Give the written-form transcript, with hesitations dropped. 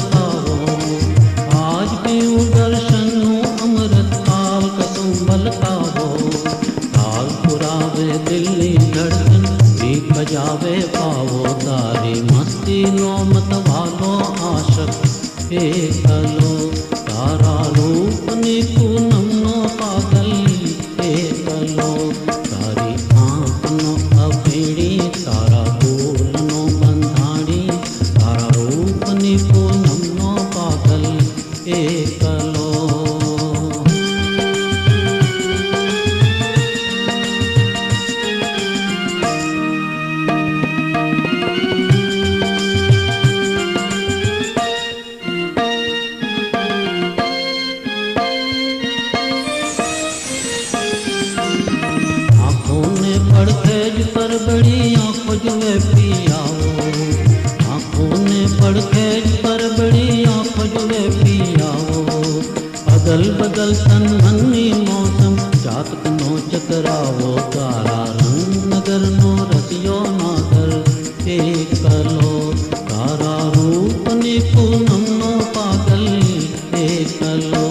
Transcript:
बलकावो। आज पीऊं दर्शनों अमृत काल कसम बलकावो। काल पुरावे दिल्ली धड़कन भी बजावे पावो। तारी मस्ती नो मत वालो आशक एकलो। तारा रूप नी पूनम नो पागल एकलो। तारी आँख नो अभेड़ी तारा बोल नो बंधाणी। तारा रूप नी पूनम नो पागल एकलो। पड़खेज पर बड़ी आँखों जुए पियाओ। आँखों ने पड़खेज पर बड़ी आँखों जुए पियाओ। अदल बदल तन मन्नी मौसम चातक नो चकरावो। तारा रंग नगर नो रसियो नागर एकलो। तारा रूप नी पूनम नो पागल एकलो।